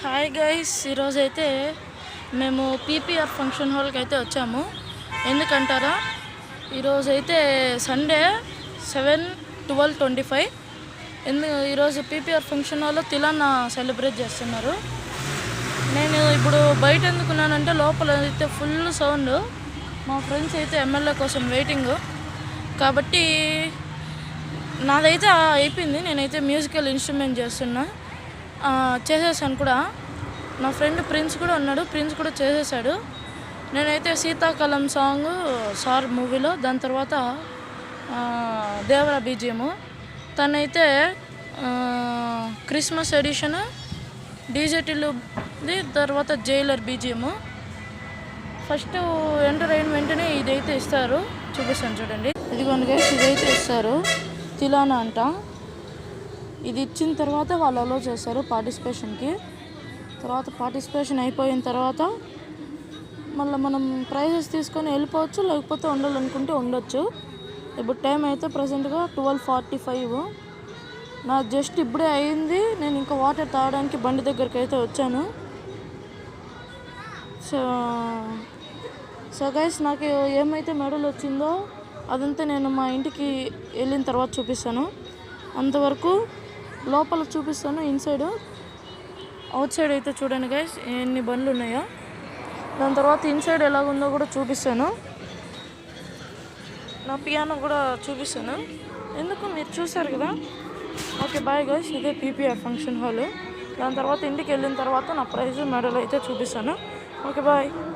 Hi guys, ఈరోజైతే మేము PPR function హాల్కి అయితే వచ్చాము. ఎందుకంటారా, ఈరోజైతే సండే 7/12/25. ఈరోజు పీపీఆర్ ఫంక్షన్ హాల్లో తిలానా సెలబ్రేట్ చేస్తున్నారు. నేను ఇప్పుడు బయట ఎందుకున్నానంటే లోపల అయితే ఫుల్ సౌండ్. మా ఫ్రెండ్స్ అయితే ఎమ్మెల్యే కోసం వెయిటింగ్ కాబట్టి నాదైతే అయిపోయింది. నేనైతే మ్యూజికల్ ఇన్స్ట్రుమెంట్ చేసేసాను కూడా. నా ఫ్రెండ్ ప్రిన్స్ కూడా ఉన్నాడు, ప్రిన్స్ కూడా చేసేసాడు. నేనైతే శీతాకాలం సాంగ్ సార్ మూవీలో, దాని తర్వాత దేవరా బీజిఎము, తనైతే క్రిస్మస్ ఎడిషన్ డీజేటీలుది, తర్వాత జైలర్ బీజిఎము. ఫస్ట్ ఎంటర్ అయిన వెంటనే ఇదైతే ఇస్తారు, చూపిస్తాను చూడండి. ఇదిగోండి గైస్, ఇదైతే ఇస్తారు, తిలానా అంట. ఇది ఇచ్చిన తర్వాత వాళ్ళు అలో చేస్తారు పార్టిసిపేషన్కి. తర్వాత పార్టిసిపేషన్ అయిపోయిన తర్వాత మళ్ళీ మనం ప్రైజెస్ తీసుకొని వెళ్ళిపోవచ్చు, లేకపోతే ఉండాలనుకుంటే ఉండొచ్చు. ఇప్పుడు టైం అయితే ప్రజెంట్గా 12:45. నాకు జస్ట్ ఇప్పుడే అయింది. నేను ఇంకా వాటర్ తాగడానికి బండి దగ్గరికి అయితే వచ్చాను. సో గైస్, నాకు ఏమైతే మెడల్ వచ్చిందో అదంతా నేను మా ఇంటికి వెళ్ళిన తర్వాత చూపిస్తాను. అంతవరకు లోపల చూపిస్తాను. ఇన్సైడ్ అవుట్ సైడ్ అయితే చూడండి గైస్ ఎన్ని బండ్లు ఉన్నాయో. దాని తర్వాత ఇన్సైడ్ ఎలాగుందో కూడా చూపిస్తాను. నా పియానో కూడా చూపిస్తాను. ఎందుకు మీరు చూసారు కదా. ఓకే బాయ్ గైస్, ఇదే పీపీఆర్ ఫంక్షన్ హాల్. దాని తర్వాత ఇంటికి వెళ్ళిన తర్వాత నా ప్రైజ్ మెడల్ అయితే చూపిస్తాను. Okay bye.